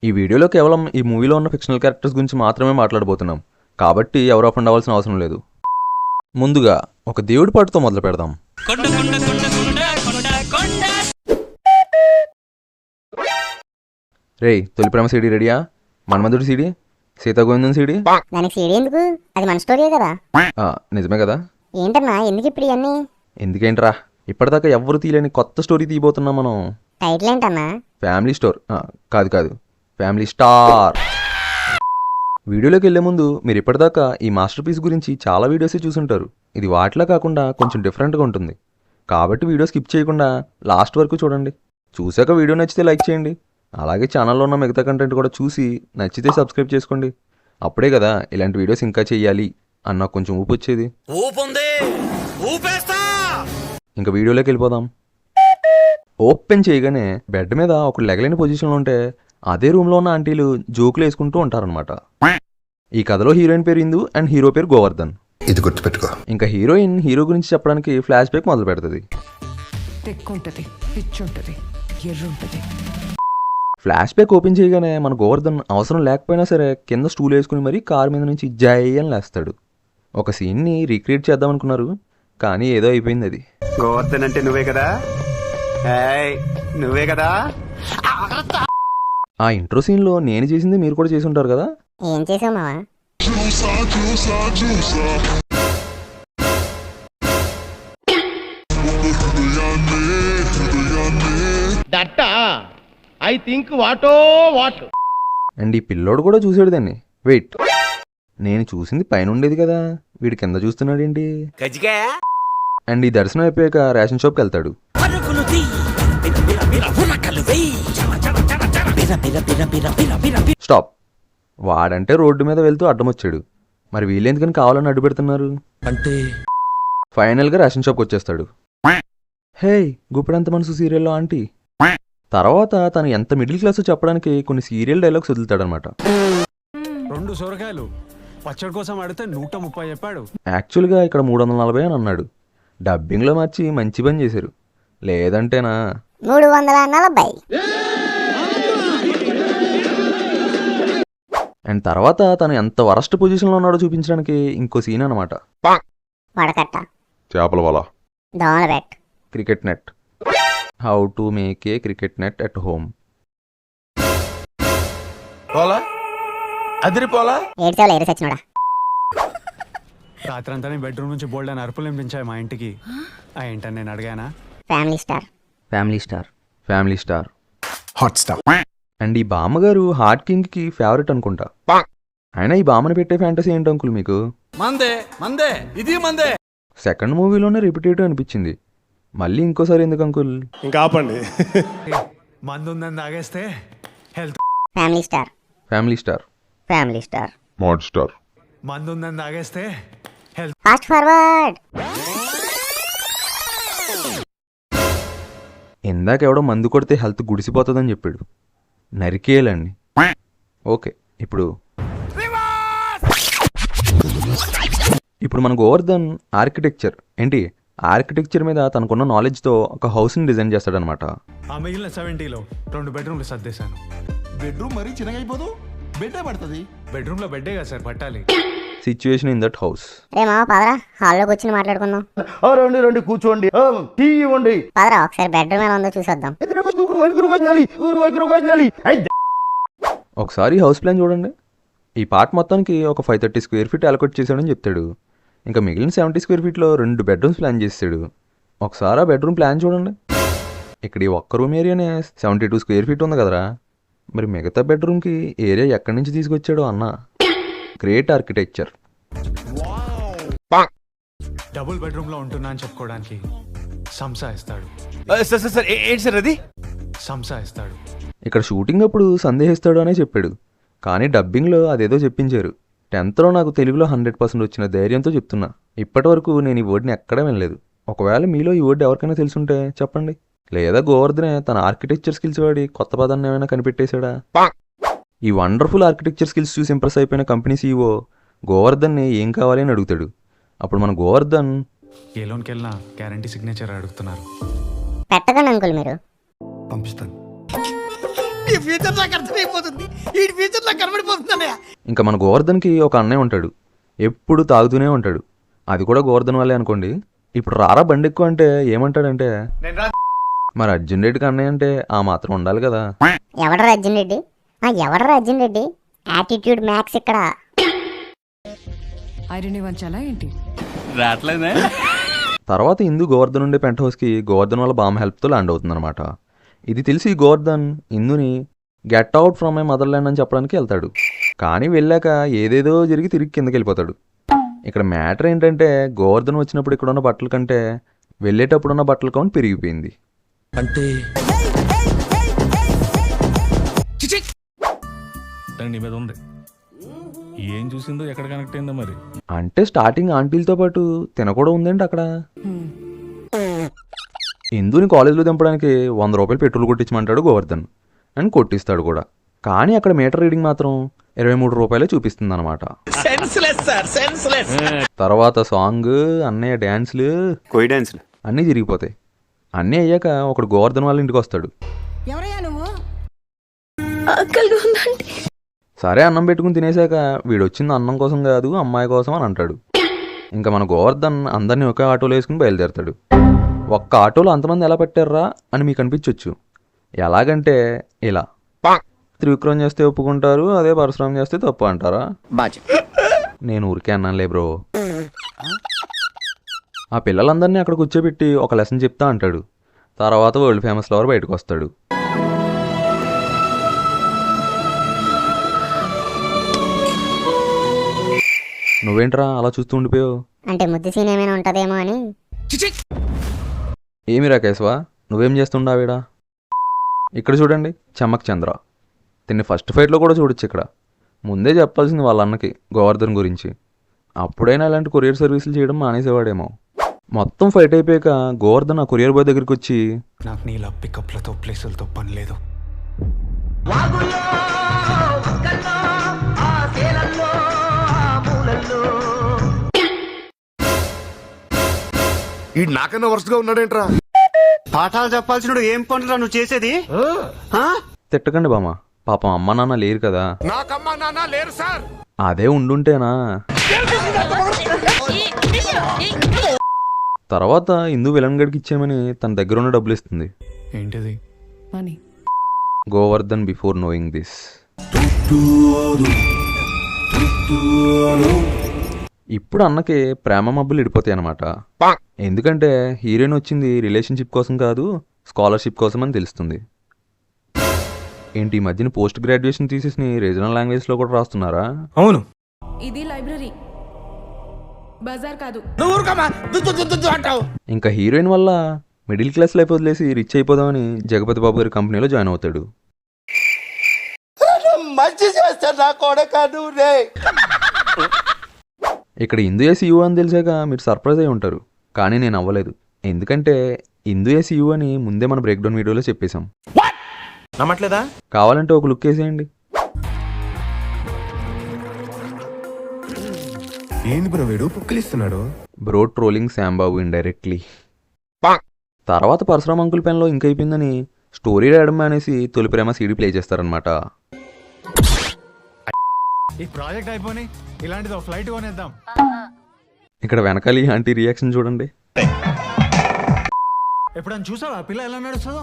ఈ వీడియోలో కేవలం ఈ మూవీలో ఉన్న ఫిక్షనల్ క్యారెక్టర్స్ గురించి మాత్రమే మాట్లాడబోతున్నాం, కాబట్టి ఎవరు అఫెండ్ అవ్వాల్సిన అవసరం లేదు. ముందుగా ఒక దేవుడి పాటతో మొదలు పెడదాం. రేయ్, తొలి ప్రేమ సీడీ రెడీయా? మన్మధుడి సీడీ, సీతాగోవిందం సీడీ. దానికి సీడీ ఎందుకు? అది మన స్టోరీ కదా. నిజమే కదా. ఏంటన్నా ఎందుకు ఇప్పుడు ఇవన్నీ? ఎందుకేంట్రా, ఇప్పటిదాకా ఎవ్వరు తీయలేని కొత్త స్టోరీ తీయబోతున్నాం మనం. టైటిల్ ఏంటన్నా? Family store. కాదు, ఫ్యామిలీ స్టార్. వీడియోలోకి వెళ్లే ముందు మీరు ఇప్పటిదాకా ఈ మాస్టర్ పీస్ గురించి చాలా వీడియోసే చూసుంటారు. ఇది వాటిలా కాకుండా కొంచెం డిఫరెంట్గా ఉంటుంది, కాబట్టి వీడియో స్కిప్ చేయకుండా లాస్ట్ వరకు చూడండి. చూశాక వీడియో నచ్చితే లైక్ చేయండి. అలాగే ఛానల్లో ఉన్న మిగతా కంటెంట్ కూడా చూసి నచ్చితే సబ్స్క్రైబ్ చేసుకోండి. అప్పుడే కదా ఇలాంటి వీడియోస్ ఇంకా చెయ్యాలి అన్న కొంచెం ఊపు వచ్చేది. ఇంకా వీడియోలోకి వెళ్ళిపోదాం. ఓపెన్ చేయగానే బెడ్ మీద ఒక లెగలేని పొజిషన్లో ఉంటే అదే రూమ్లో ఉన్న ఆంటీలు జోకులు వేసుకుంటూ ఉంటారనమాట. ఈ కథలో హీరోయిన్ పేరు ఇందు అండ్ హీరో పేరు గోవర్ధన్. ఇది గుర్తుపెట్టుకో. ఇంకా హీరోయిన్ హీరో గురించి చెప్పడానికి ఫ్లాష్ బ్యాక్ మొదలు పెడుతుంది. ఫ్లాష్ బ్యాక్ ఓపెన్ చేయగానే మన గోవర్ధన్ అవసరం లేకపోయినా సరే కింద స్టూల్ వేసుకుని మరీ కారు మీద నుంచి జై అని లేస్తాడు. ఒక సీన్ని రీక్రియేట్ చేద్దాం అనుకున్నారు, కానీ ఏదో అయిపోయింది. అది గోవర్ధన్ అంటే నువ్వే కదా, నువ్వే కదా. ఆ ఇంట్రో సీన్లో నేను చేసింది మీరు కూడా చేసి ఉంటారు కదా. ఏం చేసావు మావా? అండ్ ఈ పిల్లోడు కూడా చూసాడు దాన్ని. వెయిట్, నేను చూసింది పైన ఉండేది కదా, వీడి కింద చూస్తున్నాడేంటి? అండ్ ఈ దర్శనం అయిపోయాక రేషన్ షాప్కి వెళ్తాడు. స్టాప్. వాడంటే రోడ్డు మీద వెళ్తూ అడ్డం వచ్చాడు, మరి వీళ్ళెందుకని కావాలని అడ్డు పెడుతున్నారు అంటే? ఫైనల్గా రేషన్ షాప్కి వచ్చేస్తాడు. హే గుప్పెడంత మనసు సీరియల్లో ఆంటీ. తర్వాత తను ఎంత మిడిల్ క్లాస్ చెప్పడానికి కొన్ని సీరియల్ డైలాగ్స్ వదులుతాడనమాట. 2 సొరకాయలు పచ్చడి కోసం అడిగితే 130 చెప్పాడు. యాక్చువల్గా ఇక్కడ 340 అని అన్నాడు. డబ్బింగ్లో మార్చి మంచి పని చేశారు, లేదంటేనా 340. అండ్ తర్వాత తను ఎంత వరస్ట్ పొజిషన్లో ఉన్నాడో చూపించడానికి ఇంకో సీన్ అనమాట. వడకట్ట, చేపల వల, దోమల bat, cricket net, how to make a cricket net at home. ఏడ్చావులే ఎరు సచ్చినోడా. రాత్రంతా బెడ్రూమ్ నుంచి బోల్డ్ అని అరుపులు వినిపించాయి మా ఇంటికి. ఆ ఏంటని నేను అడిగానా? Family star. Family star. Hot star. And ఈ బామ్మగారు హార్ట్ కింగ్ కి ఫేవరెట్ అనుకుంటా. అయినా ఈ బామ్మని పెట్టే ఫ్యాంటసీ ఏంటి అంకుల్ మీకు? సెకండ్ మూవీలోనే రిపిటేటివ్ అనిపించింది, మళ్ళీ ఇంకోసారి ఎందుకు అంకుల్? ఇంకా ఆపండి. మందు ఉందని తాగేస్తే health. Family star. Mode star. మందు ఉందని తాగేస్తే హెల్త్. Fast forward. ఇందాక ఎవడో మందు కొడితే హెల్త్ గుడిసిపోతుందని చెప్పాడు, నరికేయాలండి. ఓకే, ఇప్పుడు మన గోవర్ధన్ ఆర్కిటెక్చర్ మీద తనకున్న నాలెడ్జ్తో ఒక హౌస్ని డిజైన్ చేస్తాడనమాట. ఆ మిగిలిన 70లో 2 బెడ్రూమ్లు సర్దేశాను. బెడ్రూమ్ మరీ చిన్నగా అయిపోదు, బెడ్డే పడుతుంది. బెడ్రూమ్లో బెడ్డే కదా సార్ పట్టాలి. Situation in that house. రే మావా పదరా, హాల్లోకి వచ్చి మాట్లాడుకుందాం. రండి కూర్చోండి, టీ ఇవ్వండి. పదరా ఒకసారి బెడ్రూమ్ ఎలా ఉందో చూసొద్దాం. ఒకసారి హౌస్ ప్లాన్ చూడండి. ఈ పార్ట్ మొత్తానికి ఒక 530 స్క్వేర్ ఫీట్ అలొకేట్ చేశాడని చెప్తాడు. ఇంకా మిగిలిన 70 స్క్వేర్ ఫీట్లో 2 బెడ్రూమ్స్ ప్లాన్ చేస్తాడు. ఒకసారి ఆ బెడ్రూమ్ ప్లాన్ చూడండి. ఇక్కడ ఈ ఒక్క రూమ్ ఏరియానే 72 స్క్వేర్ ఫీట్ ఉంది కదరా, మరి మిగతా బెడ్రూమ్కి ఏరియా ఎక్కడి నుంచి తీసుకొచ్చాడో అన్న. Great architecture. డబుల్ బెడ్రూమ్ లో ఉంటున్నా అని చెప్పుకోవడానికి సంసా ఇస్తాడు. ఇక్కడ షూటింగ్ అప్పుడు సందేహిస్తాడు అనే చెప్పాడు, కానీ డబ్బింగ్లో అదేదో చెప్పించారు. 10th నాకు తెలుగులో 100% వచ్చిన ధైర్యంతో చెప్తున్నా. ఇప్పటి వరకు నేను ఈ వర్డ్ని ఎక్కడా వినలేదు. ఒకవేళ మీలో ఈ వర్డ్ ఎవరికైనా తెలుసుంటే చెప్పండి. లేదా గోవర్ధనే తన ఆర్కిటెక్చర్ స్కిల్స్ వాడి కొత్త పదాన్ని ఏమైనా కనిపెట్టేశాడా? ఈ వండర్ఫుల్ ఆర్కిటెక్చర్ స్కిల్స్ చూసి ఇంప్రెస్ అయిపోయిన కంపెనీ CEO గోవర్ధన్ని ఏం కావాలి అని అడుగుతాడు. అప్పుడు మన గోవర్ధన్ ఏ లోన్కి వెళ్ళినా గ్యారంటీ సిగ్నేచర్ అడుగుతున్నారు. పెట్టకండి అంకుల్, మీరు పంపిస్తాను. ఈ ఫ్యూచర్ నాకు అర్థమైపోతుంది. ఇంకా మన గోవర్ధన్కి ఒక అన్నయ్య ఉంటాడు, ఎప్పుడు తాగుతూనే ఉంటాడు. అది కూడా గోవర్ధన్ వల్లే అనుకోండి. ఇప్పుడు రారా బండి ఎక్కువ అంటే ఏమంటాడంటే, మరి అర్జున్ రెడ్డికి అన్నయ్య అంటే ఆ మాత్రం ఉండాలి కదా. ఎవడరా అర్జున్ రెడ్డి? ఎవడరా అర్జున్ రెడ్డి? యాటిట్యూడ్ మ్యాక్స్ ఇక్కడ. ఐరన్ వంచాలా ఏంటి? తర్వాత ఇందు గోవర్ధన్ ఉండే పెంట్ హౌస్కి గోవర్ధన్ వాళ్ళ బామ్మ హెల్ప్తో ల్యాండ్ అవుతుందన్నమాట. ఇది తెలిసి గోవర్ధన్ ఇందుని get out from my motherland అని చెప్పడానికి వెళ్తాడు. కానీ వెళ్ళాక ఏదేదో జరిగి తిరిగి కిందకి వెళ్ళిపోతాడు. ఇక్కడ మ్యాటర్ ఏంటంటే, గోవర్ధన్ వచ్చినప్పుడు ఇక్కడ ఉన్న బట్టల కంటే వెళ్ళేటప్పుడు ఉన్న బట్టల కౌంట్ పెరిగిపోయింది. నీ మీద ఉంది, ఏం చూసిందో ఎక్కడ కనెక్ట్ అయిందో మరి. అంటే స్టార్టింగ్ ఆంటీలతో పాటు తినకూడా ఉందేంటి అక్కడ. ఇందుని కాలేజీలో దింపడానికి 100 రూపాయలు పెట్రోల్ కొట్టించమంటాడు గోవర్ధన్, అండ్ కొట్టిస్తాడు కూడా. కానీ అక్కడ మీటర్ రీడింగ్ మాత్రం 23 రూపాయలే చూపిస్తుంది అనమాట. తర్వాత సాంగ్, అన్నయ్య డ్యాన్స్లు అన్నీ జరిగిపోతాయి. అన్నీ అయ్యాక ఒకడు గోవర్ధన్ వాళ్ళ ఇంటికి వస్తాడు. ఎవరయ్యా నువ్వు? సరే అన్నం పెట్టుకుని తినేసాక వీడు వచ్చింది అన్నం కోసం కాదు అమ్మాయి కోసం అని అంటాడు. ఇంకా మన గోవర్ధన్ అందరినీ ఒకే ఆటోలో వేసుకుని బయలుదేరతాడు. ఒక్క ఆటోలో అంతమంది ఎలా పట్టారా అని మీకు అనిపించవచ్చు. ఎలాగంటే ఇలా, త్రివిక్రమ్ చేస్తే ఒప్పుకుంటారు, అదే పరశురామ్ చేస్తే తప్పు అంటారా? నేను ఊరికే అన్నానులే బ్రో. ఆ పిల్లలందరినీ అక్కడ కూర్చోబెట్టి ఒక లెసన్ చెప్తా అంటాడు. తర్వాత వరల్డ్ ఫేమస్ లవర్ బయటకు వస్తాడు. నువ్వేంట్రా అలా చూస్తూ ఉండిపోయావు? అంటే ముద్దు సీన్ ఏమైనా ఉంటుందేమో అని. ఏమి రాకేశ్వా, నువ్వేం చేస్తుండావిడా? ఇక్కడ చూడండి చమ్మక్ చంద్ర, తిన్ని ఫస్ట్ ఫైట్లో కూడా చూడొచ్చు. ఇక్కడ ముందే చెప్పాల్సింది వాళ్ళ అన్నకి గోవర్ధన్ గురించి. అప్పుడైనా ఇలాంటి కొరియర్ సర్వీసులు చేయడం మానేసేవాడేమో. మొత్తం ఫైట్ అయిపోయాక గోవర్ధన్ ఆ కొరియర్ బాయ్ దగ్గరికి వచ్చి, నాకు నీలా పికప్లతో ప్లేసులతో పని లేదు. ఈ నాకన్నా వరుసగా ఉన్నాడేంట్రా? పాఠాలు చెప్పాల్సిన ఏం పనులు నువ్వు చేసేది? తిట్టకండి బామ్మ, పాపం అమ్మ నాన్న లేరు కదా. నాకమ్మా నాన్న లేరు సార్. అదే ఉండుంటేనా. తర్వాత ఇందు విలన్ గడికి ఇచ్చేయమని తన దగ్గర ఉన్న డబ్బులు ఇస్తుంది. ఏంటిది? Money. Govardhan before knowing this. ఇప్పుడు అన్నకి ప్రేమ మబ్బులు ఇడిపోతాయి అన్నమాట. ఎందుకంటే హీరోయిన్ వచ్చింది రిలేషన్షిప్ కోసం కాదు, స్కాలర్షిప్ కోసం అని తెలుస్తుంది. ఏంటి ఈ మధ్యన పోస్ట్ గ్రాడ్యుయేషన్ థీసిస్ని రీజనల్ లాంగ్వేజ్లో కూడా రాస్తున్నారా? అవును. ఇది లైబ్రరీ, బజార్ కాదు. ఇంకా హీరోయిన్ వల్ల మిడిల్ క్లాస్ లైఫ్ వదిలేసి రిచ్ అయిపోదామని జగపతి బాబు గారి కంపెనీలో జాయిన్ అవుతాడు. ఇక్కడ ఇందు సీఈఓ అని తెలిసాక మీరు సర్ప్రైజ్ అయి ఉంటారు, కానీ నేను అవ్వలేదు. ఎందుకంటే ఇందు సీఈఓ అని ముందే మన బ్రేక్డౌన్ వీడియోలో చెప్పేశాం. నమ్మట్లేదా? కావాలంటే ఒక లుక్ వేసేయండి. ఏంది బ్రో వీడు పుక్కిలిస్తున్నాడు? Bro trolling Shambabu indirectly. తర్వాత పరశురామ్ అంకుల్ పెన్లో ఇంక్ అయిపోయిందని స్టోరీ రాయడం అనేసి తొలి ప్రేమ సీడీ ప్లే చేస్తారనమాట. ఈ ప్రాజెక్ట్ అయిపోయి ఇలాంటిది ఒక ఫ్లైట్ కొనేద్దాం. ఇక్కడ వెనకాల ఆంటీ రియాక్షన్ చూడండి. ఎప్పుడైనా చూసావా పిల్ల ఎలా నడుస్తుందో?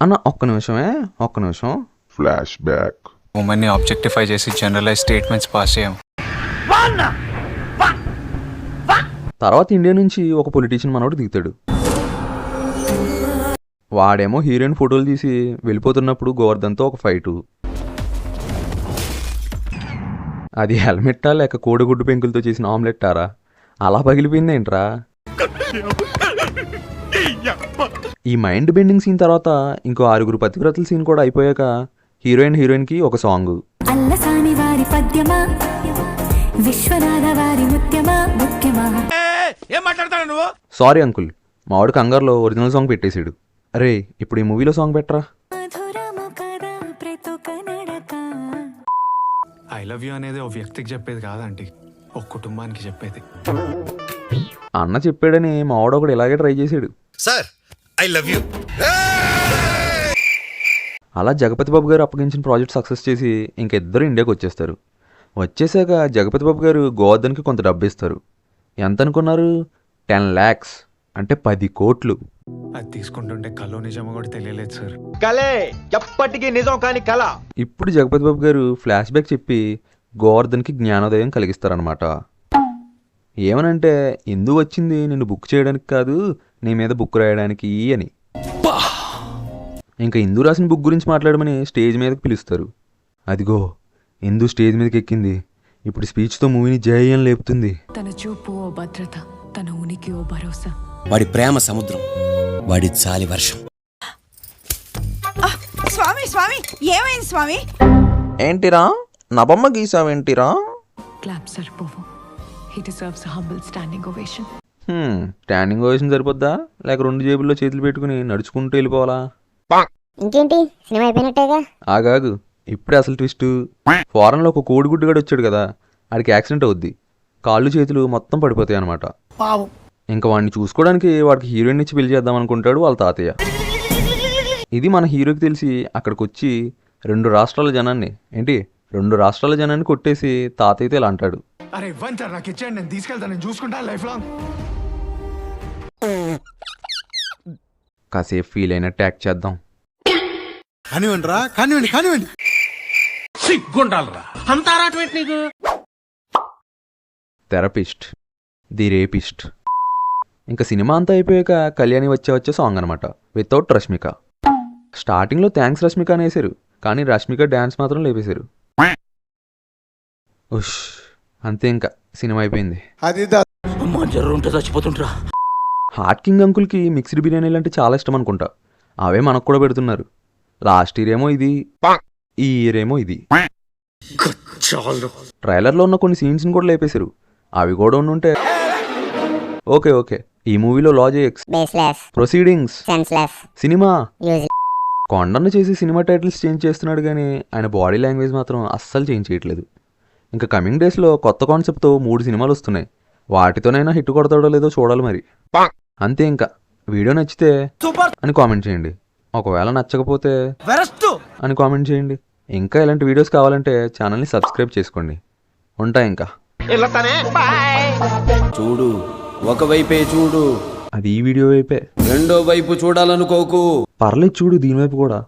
అన్న ఒక్క నిమిషం. Flashback. ఉమెన్ని ఆబ్జెక్టిఫై చేసి జనరలైజ్ స్టేట్మెంట్స్ పాస్ చేయం. తర్వాత ఇండియా నుంచి ఒక పొలిటీషియన్ మనోడు దిగుతాడు. వాడేమో హీరోయిన్ ఫోటోలు తీసి వెళ్ళిపోతున్నప్పుడు గోవర్ధన్తో ఒక ఫైటు. అది హెల్మెట్టా లేక కోడిగుడ్డు పెంకులతో చేసిన ఆమ్లెట్టారా? అలా పగిలిపోయింది ఏంట్రా? ఈ మైండ్ బెండింగ్ సీన్ తర్వాత ఇంకో 6 పతివ్రతల సీన్ కూడా అయిపోయాక హీరోయిన్కి ఒక సాంగ్. సారీ అంకుల్, మావాడు కంగారులో ఒరిజినల్ సాంగ్ పెట్టేశాడు. అరే ఇప్పుడు ఈ మూవీలో సాంగ్ పెట్టరా. ఐ లవ్ యూ అనేది ఒక వ్యక్తికి చెప్పేది కాదండి, ఒక కుటుంబానికి చెప్పేది. అన్న చెప్పాడని మావాడు ఒకడు ఇలాగే ట్రై చేశాడు. Sir I love you. అలా జగపతి బాబు గారు అప్పగించిన ప్రాజెక్ట్ సక్సెస్ చేసి ఇంక ఇద్దరు ఇండియాకి వచ్చేస్తారు. వచ్చేసాక జగపతి బాబు గారు గోవర్ధన్కి కొంత డబ్బు ఇస్తారు. ఎంత అనుకున్నారు? 10 lakhs, అంటే 10 కోట్లు. అది తీసుకుంటుంటే కలో నిజమో కూడా తెలియలేదు సార్. కలే ఎప్పటికీ నిజం కాని కళ. ఇప్పుడు జగపతి బాబు గారు ఫ్లాష్ బ్యాక్ చెప్పి గోవర్ధన్కి జ్ఞానోదయం కలిగిస్తారనమాట. ఏమనంటే, ఎందుకు వచ్చింది నిన్ను బుక్ చేయడానికి కాదు, నీ మీద బుక్ రాయడానికి అని. ఇంకా ఇందు రాసిన బుక్ గురించి మాట్లాడమని స్టేజ్ మీదకి పిలుస్తారు. అదిగో ఇందు స్టేజ్ మీదకి ఎక్కింది. ఇప్పుడు స్పీచ్తో మూవీని జయం లేపుతుంది. తన చూపు ఓ భద్రత, తన ఉనికి ఓ భరోసా. వాడి ప్రేమ సముద్రం, వాడి చాలి వర్షం. స్వామి స్వామి ఏమైంది స్వామి? ఏంటిరా నబమ్మ గీసావేంటిరా? క్లాప్ సరిపోవు. He deserves humble standing ovation. Standing ovation సరిపోద్దా, లేక 2 జేబుల్లో చేతులు పెట్టుకుని నడుచుకుంటూ వెళ్ళిపోవాలా? ఇంకేంటి, సినిమా అయిపోయినట్టేగా. ఆగాగు, ఇప్పుడే అసలు ట్విస్ట్. ఫారెన్లో ఒక కోడిగుడ్డుగాడు వచ్చాడు కదా, ఆడికి యాక్సిడెంట్ అవుద్ది. కాళ్ళు చేతులు మొత్తం పడిపోతాయి అనమాట. ఇంకా వాడిని చూసుకోవడానికి వాడికి హీరోయిన్ ఇచ్చి పెళ్లి చేద్దాం అనుకుంటాడు వాళ్ళ తాతయ్య. ఇది మన హీరోకి తెలిసి అక్కడికి వచ్చి 2 రాష్ట్రాల జనాన్ని కొట్టేసి తాతయ్యతో ఇలా అంటాడు. అరే ఇవ్వండి సార్, నాకు ఇచ్చేయండి, నేను తీసుకెళ్తాను, నేను చూసుకుంటా లైఫ్ లాంగ్. కాసేపు ఫీల్ అయినట్టు యాక్ట్ చేద్దాం. కానివ్వండి రా, కానివ్వండి. Therapist, the rapist. ఇంకా సినిమా అంతా అయిపోయాక కళ్యాణి వచ్చే సాంగ్ అనమాట, వితౌట్ రష్మిక. స్టార్టింగ్లో థ్యాంక్స్ రష్మిక అనేసారు, కానీ రష్మిక డ్యాన్స్ మాత్రం లేపేశారు. ఉష్, అంతే, ఇంకా సినిమా అయిపోయింది. హార్ట్ కింగ్ అంకుల్కి మిక్స్డ్ బిర్యానీలు అంటే చాలా ఇష్టం అనుకుంటా. అవే మనకు కూడా పెడుతున్నారు. లాస్ట్ ఇయర్ ఏమో ఇది, ఈ ఇయర్ ఏమో ఇది. ట్రైలర్లో ఉన్న కొన్ని సీన్స్ని కూడా లేపేశారు. అవి కూడా ఉండుంటే ఓకే. ఈ మూవీలో logics, baseless, proceedings, senseless, cinema. Use. కొండను చేసి సినిమా టైటిల్స్ చేంజ్ చేస్తున్నాడు, కానీ ఆయన బాడీ లాంగ్వేజ్ మాత్రం అస్సలు చేంజ్ చేయట్లేదు. ఇంకా కమింగ్ డేస్లో కొత్త కాన్సెప్ట్తో 3 సినిమాలు వస్తున్నాయి. వాటితోనైనా హిట్ కొడతాడో లేదో చూడాలి మరి. అంతే, ఇంకా వీడియో నచ్చితే అని కామెంట్ చేయండి. ఒకవేళ నచ్చకపోతే అని కామెంట్ చేయండి. ఇంకా ఇలాంటి వీడియోస్ కావాలంటే ఛానల్ని సబ్స్క్రైబ్ చేసుకోండి. ఉంటా ఇంకా. చూడు, ఒకవైపే చూడు, అది ఈ వీడియో వైపే. రెండో వైపు చూడాలనుకోకు. పర్లేదు, చూడు దీనివైపు కూడా.